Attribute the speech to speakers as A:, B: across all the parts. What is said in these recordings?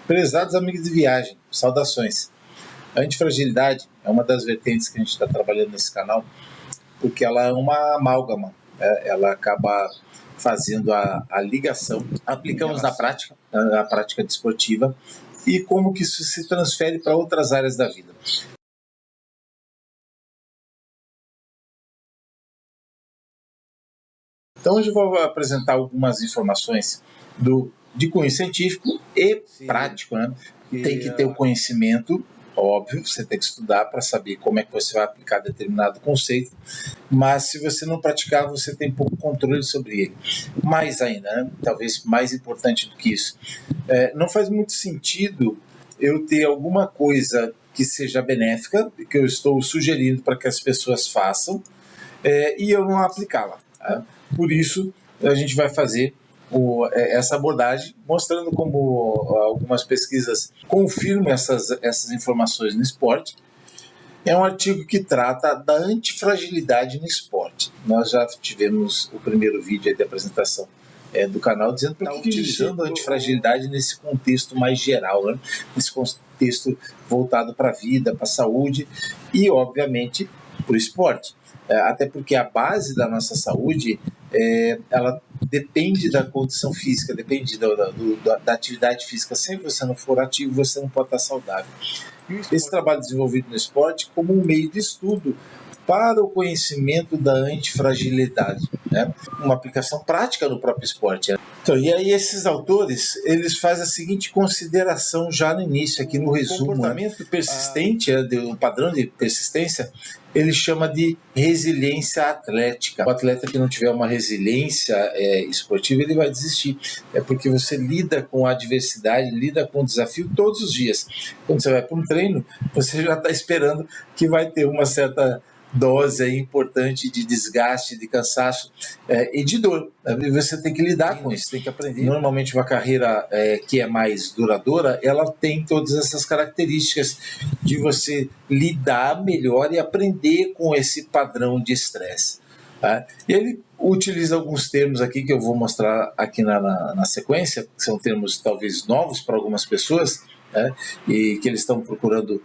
A: Prezados amigos de viagem, saudações. A antifragilidade é uma das vertentes que a gente está trabalhando nesse canal, porque ela é uma amálgama, ela acaba fazendo a ligação, aplicamos na prática, a prática desportiva, e como que isso se transfere para outras áreas da vida. Então hoje eu vou apresentar algumas informações de cunho científico e prático, né? Tem que ter o conhecimento, óbvio, você tem que estudar para saber como é que você vai aplicar determinado conceito, mas se você não praticar, você tem pouco controle sobre ele. Mais ainda, né? Talvez mais importante do que isso, não faz muito sentido eu ter alguma coisa que seja benéfica, que eu estou sugerindo para que as pessoas façam, e eu não aplicá-la. Tá? Por isso, a gente vai fazer essa abordagem, mostrando como algumas pesquisas confirmam essas informações no esporte. É um artigo que trata da antifragilidade no esporte. Nós já tivemos o primeiro vídeo de apresentação do canal, dizendo que está utilizando a antifragilidade nesse contexto mais geral, né? Nesse contexto voltado para a vida, para a saúde e, obviamente, para o esporte. Até porque a base da nossa saúde ela depende da condição física, depende da atividade física. Se você não for ativo, você não pode estar saudável. Esse trabalho desenvolvido no esporte como um meio de estudo para o conhecimento da antifragilidade, né? Uma aplicação prática no próprio esporte. Então, e aí esses autores, eles fazem a seguinte consideração já no início, aqui no resumo. O comportamento persistente, o padrão de persistência, ele chama de resiliência atlética. O atleta que não tiver uma resiliência esportiva, ele vai desistir. É porque você lida com a adversidade, lida com o desafio todos os dias. Quando você vai para um treino, você já está esperando que vai ter uma certa dose aí importante de desgaste, de cansaço e de dor. Você tem que lidar com isso, tem que aprender. Normalmente uma carreira que é mais duradoura, ela tem todas essas características de você lidar melhor e aprender com esse padrão de estresse. Tá? Ele utiliza alguns termos aqui que eu vou mostrar aqui na sequência, que são termos talvez novos para algumas pessoas, né? E que eles estão procurando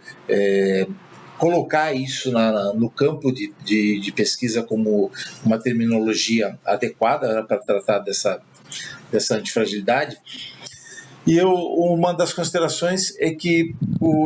A: colocar isso no campo de pesquisa como uma terminologia adequada para tratar dessa antifragilidade. E uma das considerações é que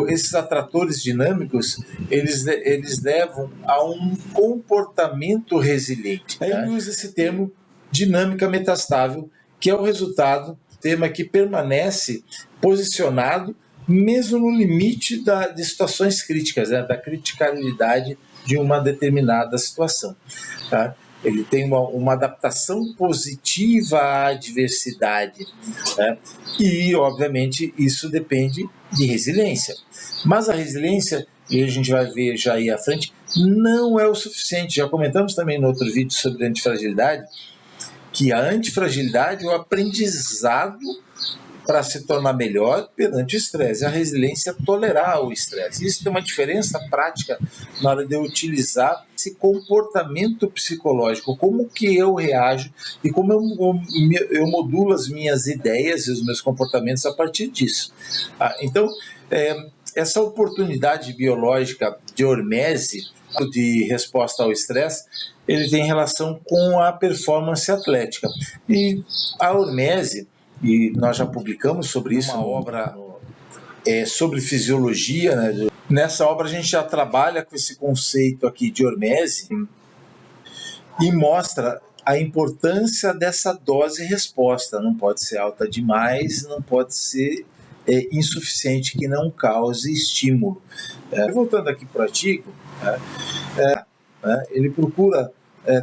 A: esses atratores dinâmicos, eles levam a um comportamento resiliente. Aí ele usa esse termo dinâmica metastável, que é o resultado, tema que permanece posicionado mesmo no limite de situações críticas, né, da criticalidade de uma determinada situação. Tá? Ele tem uma adaptação positiva à adversidade, né? E, obviamente, isso depende de resiliência. Mas a resiliência, e a gente vai ver já aí à frente, não é o suficiente. Já comentamos também no outro vídeo sobre a antifragilidade, que a antifragilidade é o aprendizado para se tornar melhor perante o estresse. A resiliência é tolerar o estresse. Isso tem uma diferença prática na hora de eu utilizar esse comportamento psicológico, como que eu reajo e como eu modulo as minhas ideias e os meus comportamentos a partir disso. Então, essa oportunidade biológica de hormese, de resposta ao estresse, ele tem relação com a performance atlética. E a hormese, e nós já publicamos sobre isso uma obra sobre fisiologia, né? Nessa obra a gente já trabalha com esse conceito aqui de hormese e mostra a importância dessa dose-resposta. Não pode ser alta demais, não pode ser insuficiente, que não cause estímulo. Voltando aqui para o artigo, ele procura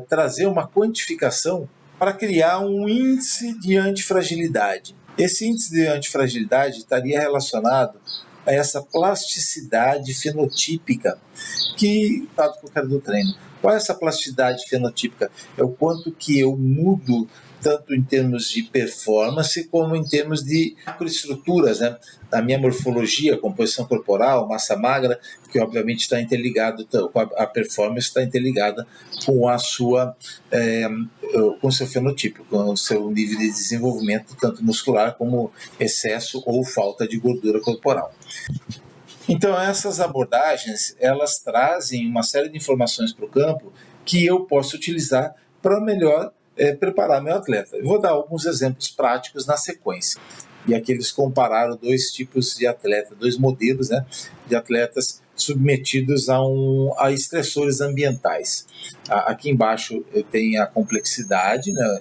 A: trazer uma quantificação para criar um índice de antifragilidade. Esse índice de antifragilidade estaria relacionado a essa plasticidade fenotípica que está do treino. Qual é essa plasticidade fenotípica? É o quanto que eu mudo tanto em termos de performance como em termos de macroestruturas, né? A minha morfologia, composição corporal, massa magra, que obviamente está interligado com a performance, está interligada com a sua com o seu fenotipo, com o seu nível de desenvolvimento, tanto muscular como excesso ou falta de gordura corporal. Então, essas abordagens, elas trazem uma série de informações para o campo que eu posso utilizar para melhor preparar meu atleta. Eu vou dar alguns exemplos práticos na sequência. E aqui eles compararam dois tipos de atleta, dois modelos, né, de atletas submetidos a estressores ambientais. Aqui embaixo tem a complexidade, né,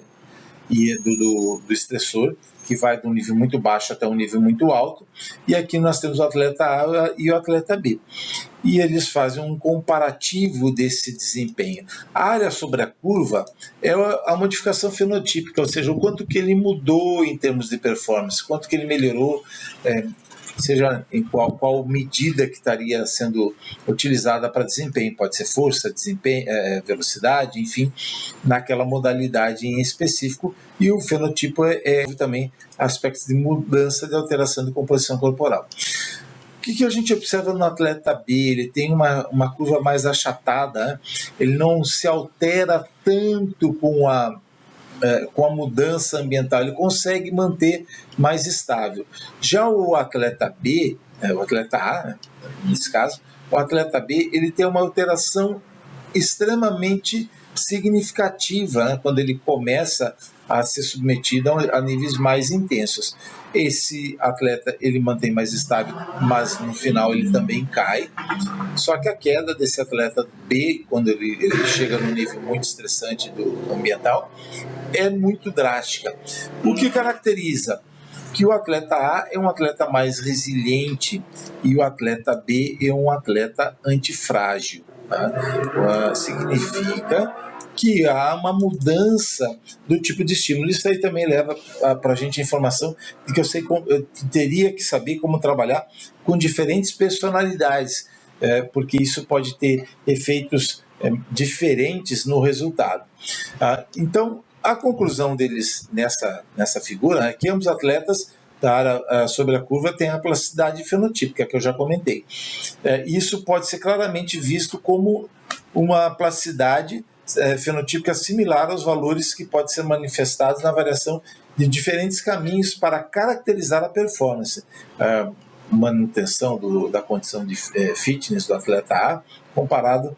A: do estressor, que vai de um nível muito baixo até um nível muito alto, e aqui nós temos o atleta A e o atleta B. E eles fazem um comparativo desse desempenho. A área sobre a curva é a modificação fenotípica, ou seja, o quanto que ele mudou em termos de performance, quanto que ele melhorou, seja em qual medida que estaria sendo utilizada para desempenho, pode ser força, desempenho, velocidade, enfim, naquela modalidade em específico, e o fenotipo é também aspectos de mudança, de alteração de composição corporal. O que a gente observa no atleta B? Ele tem uma curva mais achatada, né? Ele não se altera tanto com a mudança ambiental, ele consegue manter mais estável. Já o atleta B, o atleta A, né, nesse caso, o atleta B, ele tem uma alteração extremamente significativa, né, quando ele começa a ser submetido a níveis mais intensos. Esse atleta, ele mantém mais estável, mas no final ele também cai. Só que a queda desse atleta B, quando ele chega num nível muito estressante do ambiental, é muito drástica. O que caracteriza? Que o atleta A é um atleta mais resiliente e o atleta B é um atleta antifrágil. Tá? Significa que há uma mudança do tipo de estímulo. Isso aí também leva para a gente a informação de que eu teria que saber como trabalhar com diferentes personalidades, porque isso pode ter efeitos diferentes no resultado. Então, a conclusão deles nessa figura é que ambos atletas da área sobre a curva têm a plasticidade fenotípica, que eu já comentei. Isso pode ser claramente visto como uma plasticidade fenotípica similar aos valores que podem ser manifestados na variação de diferentes caminhos para caracterizar a performance. Manutenção da condição de fitness do atleta A comparado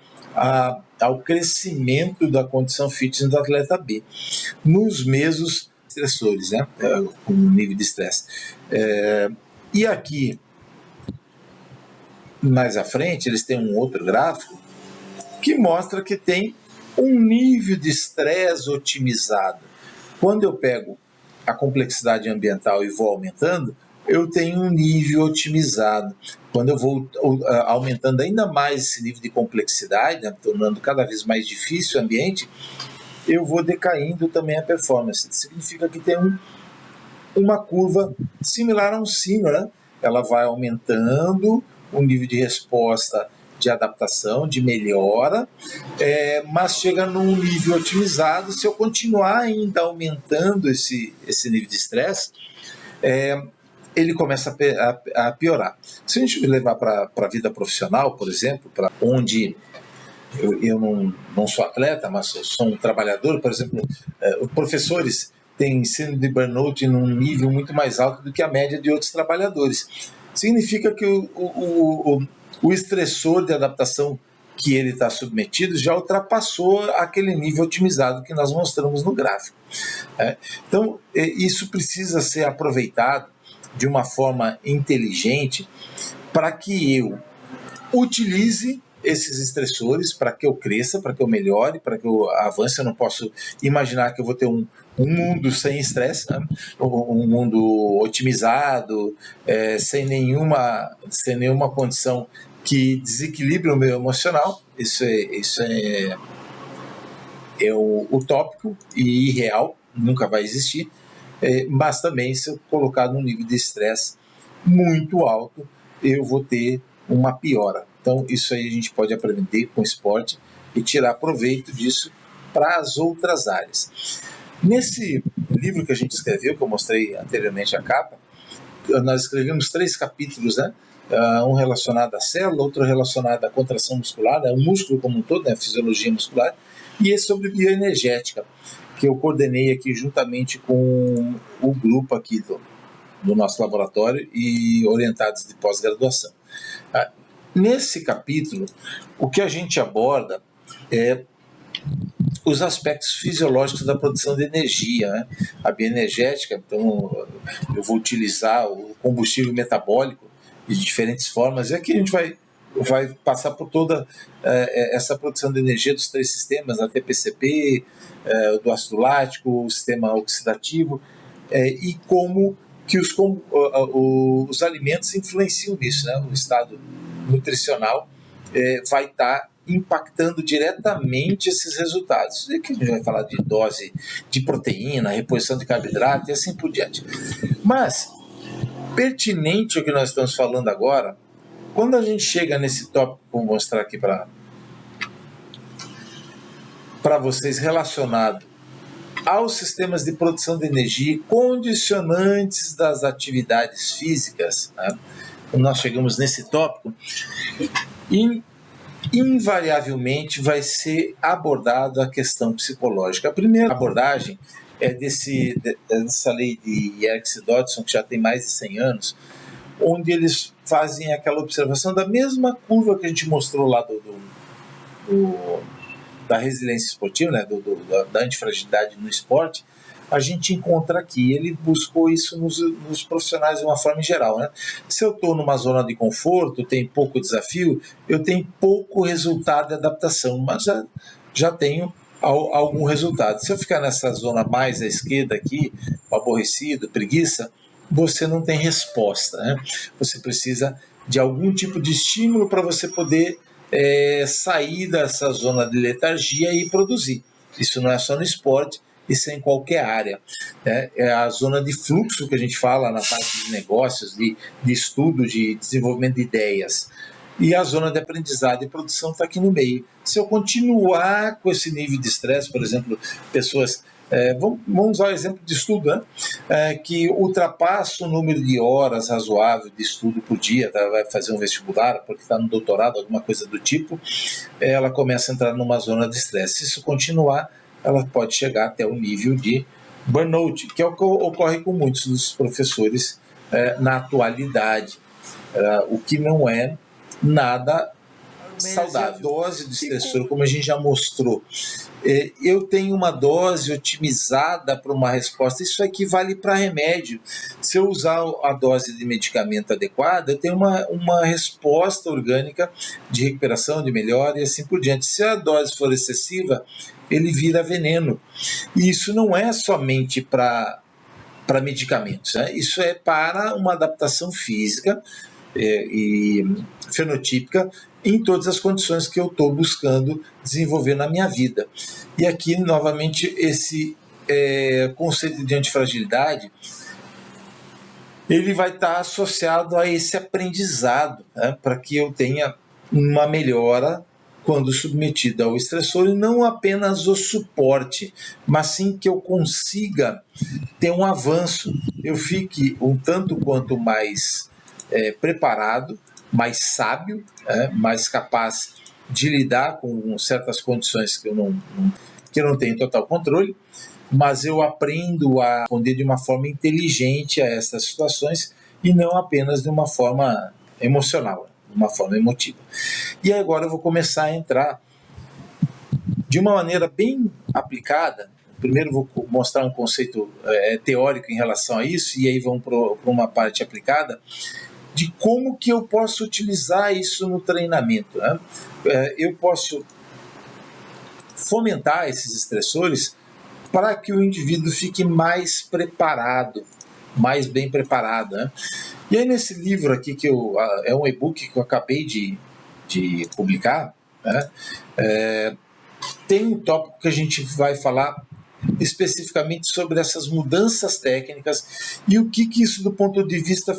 A: ao crescimento da condição fitness do atleta B, nos mesmos estressores, né, com nível de estresse. E aqui, mais à frente, eles têm um outro gráfico que mostra que tem um nível de estresse otimizado. Quando eu pego a complexidade ambiental e vou aumentando, eu tenho um nível otimizado. Quando eu vou aumentando ainda mais esse nível de complexidade, né, tornando cada vez mais difícil o ambiente, eu vou decaindo também a performance. Significa que tem uma curva similar a um sino, né? Ela vai aumentando o nível de resposta, de adaptação, de melhora, mas chega num nível otimizado. Se eu continuar ainda aumentando esse nível de estresse, ele começa a piorar. Se a gente levar para a vida profissional, por exemplo, para onde eu não sou atleta, mas sou um trabalhador, por exemplo, os professores têm síndrome de burnout num nível muito mais alto do que a média de outros trabalhadores. Significa que o estressor de adaptação que ele está submetido já ultrapassou aquele nível otimizado que nós mostramos no gráfico. Então, isso precisa ser aproveitado de uma forma inteligente para que eu utilize esses estressores para que eu cresça, para que eu melhore, para que eu avance. Eu não posso imaginar que eu vou ter um mundo sem estresse, né? Um mundo otimizado, sem nenhuma condição que desequilibre o meu emocional. Isso é utópico e irreal, nunca vai existir. Mas também, se eu colocar num nível de estresse muito alto, eu vou ter uma piora. Então, isso aí a gente pode aprender com o esporte e tirar proveito disso para as outras áreas. Nesse livro que a gente escreveu, que eu mostrei anteriormente a capa, nós escrevemos 3 capítulos, né? Um relacionado à célula, outro relacionado à contração muscular, né? O músculo como um todo, né? A fisiologia muscular, e esse sobre bioenergética, que eu coordenei aqui juntamente com o grupo aqui do nosso laboratório e orientados de pós-graduação. Nesse capítulo, o que a gente aborda é os aspectos fisiológicos da produção de energia, né? A bioenergética, então eu vou utilizar o combustível metabólico de diferentes formas, e aqui a gente vai passar por toda essa produção de energia dos 3 sistemas, a TPCP, do ácido lático, o sistema oxidativo, e como que os alimentos influenciam nisso, né? O estado nutricional vai estar impactando diretamente esses resultados. E aqui a gente vai falar de dose de proteína, reposição de carboidrato e assim por diante. Mas, pertinente ao que nós estamos falando agora, quando a gente chega nesse tópico, vou mostrar aqui para vocês, relacionado aos sistemas de produção de energia condicionantes das atividades físicas, né? Quando nós chegamos nesse tópico, invariavelmente vai ser abordada a questão psicológica. A primeira abordagem é dessa lei de Yerkes-Dodson, que já tem mais de 100 anos, onde eles fazem aquela observação da mesma curva que a gente mostrou lá da resiliência esportiva, né, da antifragilidade no esporte. A gente encontra aqui. Ele buscou isso nos profissionais de uma forma geral, né? Se eu estou numa zona de conforto, tem pouco desafio, eu tenho pouco resultado de adaptação, mas já tenho algum resultado. Se eu ficar nessa zona mais à esquerda aqui, aborrecido, preguiça, você não tem resposta, né? Você precisa de algum tipo de estímulo para você poder sair dessa zona de letargia e produzir. Isso não é só no esporte, isso é em qualquer área. É a zona de fluxo que a gente fala na parte de negócios, de estudo, de desenvolvimento de ideias. E a zona de aprendizado e produção está aqui no meio. Se eu continuar com esse nível de estresse, por exemplo, pessoas... vamos usar o exemplo de estudo, né? Que ultrapassa o número de horas razoável de estudo por dia, tá? Vai fazer um vestibular, porque está no doutorado, alguma coisa do tipo, ela começa a entrar numa zona de estresse. Se isso continuar, ela pode chegar até o nível de burnout, que é o que ocorre com muitos dos professores na atualidade, o que não é nada saudável. Dose de estressor, como a gente já mostrou, eu tenho uma dose otimizada para uma resposta. Isso equivale para remédio. Se eu usar a dose de medicamento adequada, eu tenho uma resposta orgânica de recuperação, de melhora e assim por diante. Se a dose for excessiva, ele vira veneno. E isso não é somente para medicamentos, né? Isso é para uma adaptação física e fenotípica em todas as condições que eu estou buscando desenvolver na minha vida. E aqui, novamente, esse conceito de antifragilidade, ele vai estar associado a esse aprendizado, né, para que eu tenha uma melhora quando submetido ao estressor, e não apenas o suporte, mas sim que eu consiga ter um avanço, eu fique um tanto quanto mais preparado, mais sábio, mais capaz de lidar com certas condições que eu não tenho total controle, mas eu aprendo a responder de uma forma inteligente a essas situações e não apenas de uma forma emocional, de uma forma emotiva. E agora eu vou começar a entrar de uma maneira bem aplicada. Primeiro vou mostrar um conceito teórico em relação a isso, e aí vamos para uma parte aplicada, de como que eu posso utilizar isso no treinamento, né? Eu posso fomentar esses estressores para que o indivíduo fique mais preparado, mais bem preparado, né? E aí nesse livro aqui, é um e-book que eu acabei de publicar, né? Tem um tópico que a gente vai falar especificamente sobre essas mudanças técnicas e o que isso do ponto de vista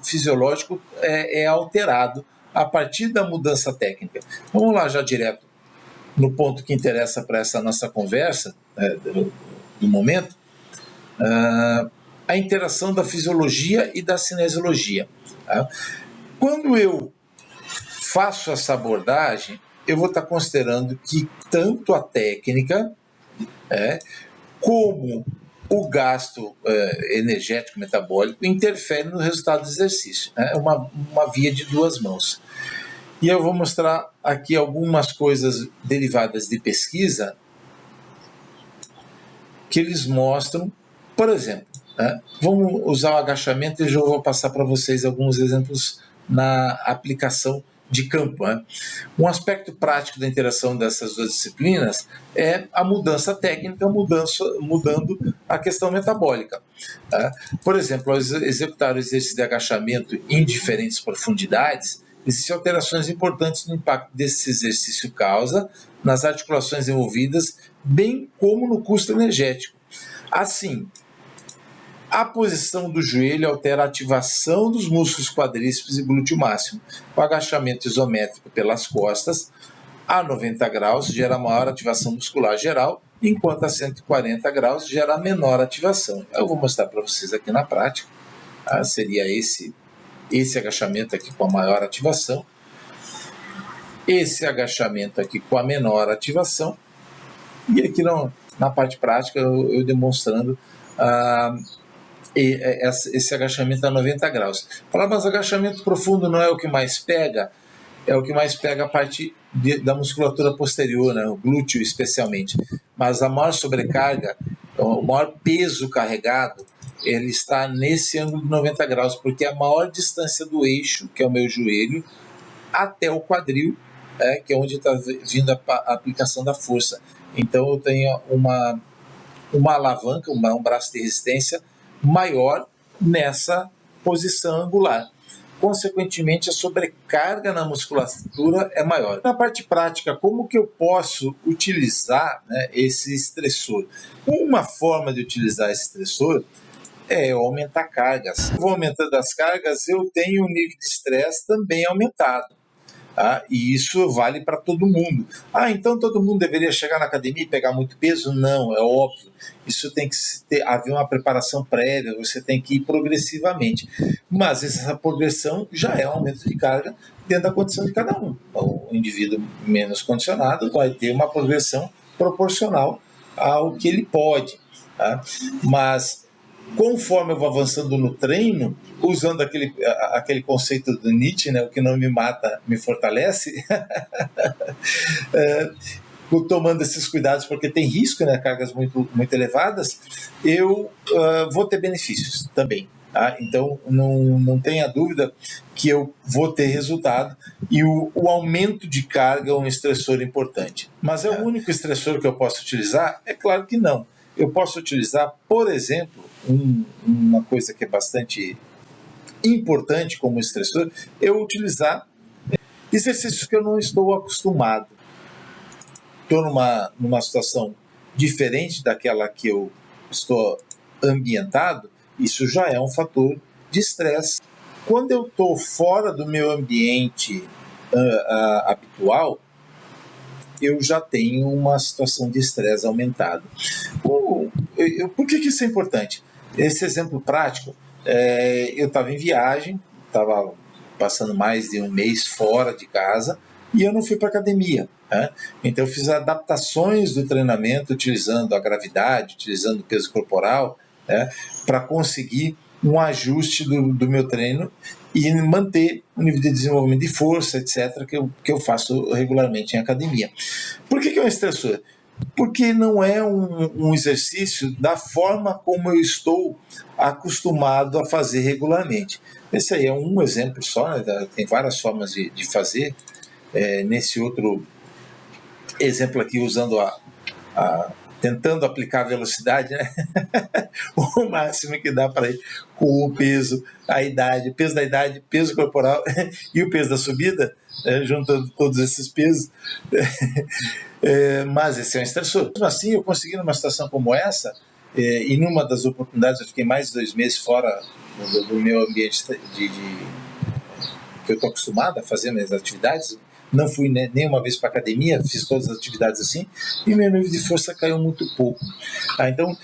A: fisiológico é alterado a partir da mudança técnica. Vamos lá já direto no ponto que interessa para essa nossa conversa do momento. a interação da fisiologia e da cinesiologia. Tá? Quando eu faço essa abordagem, eu vou estar considerando que tanto a técnica como o gasto energético metabólico interfere no resultado do exercício. É uma via de duas mãos. E eu vou mostrar aqui algumas coisas derivadas de pesquisa que eles mostram. Por exemplo, vamos usar o agachamento e eu já vou passar para vocês alguns exemplos na aplicação de campo. Um aspecto prático da interação dessas duas disciplinas é a mudança técnica, mudando a questão metabólica. Por exemplo, ao executar o exercício de agachamento em diferentes profundidades, existem alterações importantes no impacto desse exercício causa nas articulações envolvidas, bem como no custo energético. Assim, a posição do joelho altera a ativação dos músculos quadríceps e glúteo máximo. O agachamento isométrico pelas costas a 90 graus gera maior ativação muscular geral, enquanto a 140 graus gera menor ativação. Eu vou mostrar para vocês aqui na prática. Seria esse agachamento aqui com a maior ativação, esse agachamento aqui com a menor ativação, e aqui na parte prática eu demonstrando esse agachamento a 90 graus. Falar, mas agachamento profundo não é o que mais pega? É o que mais pega a parte da musculatura posterior, né? O glúteo especialmente. Mas a maior sobrecarga, o maior peso carregado, ele está nesse ângulo de 90 graus, porque é a maior distância do eixo, que é o meu joelho, até o quadril, que é onde está vindo a aplicação da força. Então eu tenho uma alavanca, um braço de resistência maior nessa posição angular. Consequentemente, a sobrecarga na musculatura é maior. Na parte prática, como que eu posso utilizar, esse estressor? Uma forma de utilizar esse estressor é eu aumentar cargas. Vou aumentando as cargas, eu tenho um nível de estresse também aumentado. E isso vale para todo mundo. Então todo mundo deveria chegar na academia e pegar muito peso? Não, é óbvio. Isso tem que haver uma preparação prévia, você tem que ir progressivamente. Mas essa progressão já é um aumento de carga dentro da condição de cada um. O indivíduo menos condicionado vai ter uma progressão proporcional ao que ele pode. Mas conforme eu vou avançando no treino, usando aquele conceito do Nietzsche, o que não me mata me fortalece, tomando esses cuidados, porque tem risco, cargas muito, muito elevadas, eu vou ter benefícios também. Então, não tenha dúvida que eu vou ter resultado, e o aumento de carga é um estressor importante. Mas é o único estressor que eu posso utilizar? É claro que não. Eu posso utilizar, por exemplo, uma coisa que é bastante importante como estressor, eu utilizar exercícios que eu não estou acostumado. Estou numa situação diferente daquela que eu estou ambientado, isso já é um fator de estresse. Quando eu estou fora do meu ambiente habitual, eu já tenho uma situação de estresse aumentado. Por que isso é importante? Esse exemplo prático, eu estava em viagem, estava passando mais de um mês fora de casa e eu não fui para a academia. Então eu fiz adaptações do treinamento utilizando a gravidade, utilizando o peso corporal, para conseguir um ajuste do meu treino e manter o nível de desenvolvimento de força, etc., que eu faço regularmente em academia. Por que é um estressor? Porque não é um exercício da forma como eu estou acostumado a fazer regularmente. Esse aí é um exemplo só, tem várias formas de fazer. Nesse outro exemplo aqui, usando tentando aplicar a velocidade, o máximo que dá para ir com o peso, a idade, peso da idade, peso corporal e o peso da subida, juntando todos esses pesos. Mas esse é um estressor. Mesmo assim, eu consegui numa situação como essa, e numa das oportunidades eu fiquei mais de 2 meses fora do meu ambiente que eu estou acostumado a fazer minhas atividades, não fui nenhuma vez para academia, fiz todas as atividades assim, e meu nível de força caiu muito pouco. Então,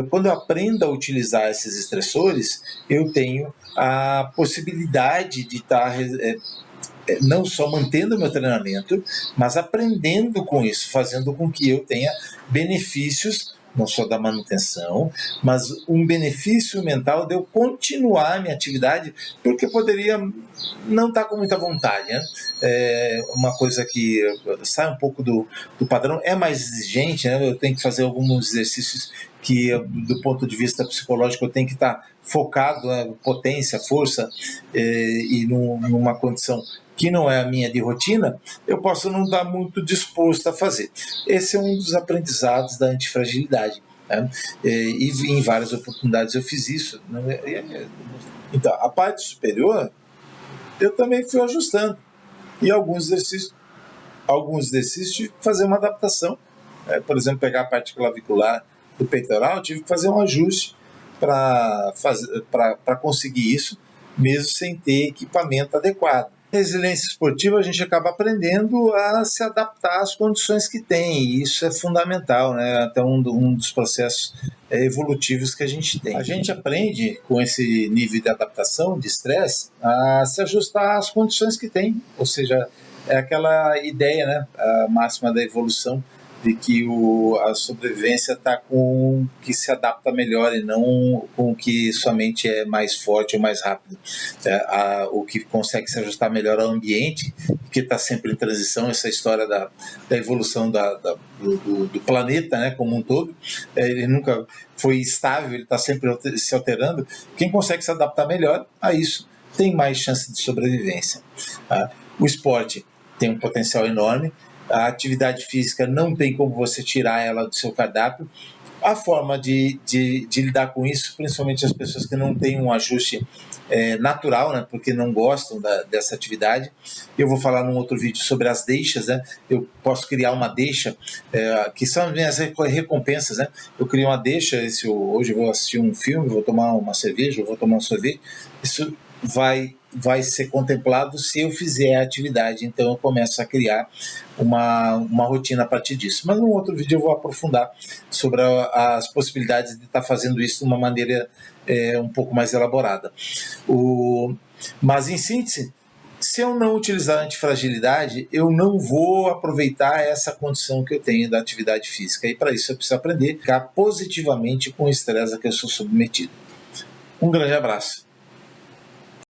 A: quando eu aprendo a utilizar esses estressores, eu tenho a possibilidade de estar não só mantendo meu treinamento, mas aprendendo com isso, fazendo com que eu tenha benefícios, não só da manutenção, mas um benefício mental de eu continuar a minha atividade, porque poderia não estar com muita vontade, né? Uma coisa que sai um pouco do padrão, é mais exigente, né? Eu tenho que fazer alguns exercícios que, do ponto de vista psicológico, eu tenho que estar focado, né? Potência, força, e numa condição que não é a minha de rotina, eu posso não estar muito disposto a fazer. Esse é um dos aprendizados da antifragilidade, né? E em várias oportunidades eu fiz isso, né? Então, a parte superior, eu também fui ajustando. E alguns exercícios tive que fazer uma adaptação. Por exemplo, pegar a parte clavicular do peitoral, tive que fazer um ajuste para conseguir isso, mesmo sem ter equipamento adequado. Resiliência esportiva, a gente acaba aprendendo a se adaptar às condições que tem, e isso é fundamental, né? Até um dos processos evolutivos que a gente tem. A gente aprende, com esse nível de adaptação, de estresse, a se ajustar às condições que tem, ou seja, é aquela ideia, né? A máxima da evolução, de que a sobrevivência está com o que se adapta melhor e não com o que somente é mais forte ou mais rápido. O que consegue se ajustar melhor ao ambiente, que está sempre em transição, essa história da evolução do planeta, né, como um todo, ele nunca foi estável, ele está sempre se alterando. Quem consegue se adaptar melhor a isso tem mais chance de sobrevivência. O esporte tem um potencial enorme. A atividade física não tem como você tirar ela do seu cardápio. A forma de lidar com isso, principalmente as pessoas que não têm um ajuste natural, né, porque não gostam dessa atividade. Eu vou falar num outro vídeo sobre as deixas, né? Eu posso criar uma deixa, que são as minhas recompensas, né? Eu crio uma deixa, hoje eu vou assistir um filme, vou tomar uma cerveja, vou tomar um sorvete. Isso vai ser contemplado se eu fizer a atividade, então eu começo a criar uma rotina a partir disso. Mas num outro vídeo eu vou aprofundar sobre as possibilidades de estar fazendo isso de uma maneira um pouco mais elaborada. Mas em síntese, se eu não utilizar a antifragilidade, eu não vou aproveitar essa condição que eu tenho da atividade física, e para isso eu preciso aprender a ficar positivamente com o estresse a que eu sou submetido. Um grande abraço.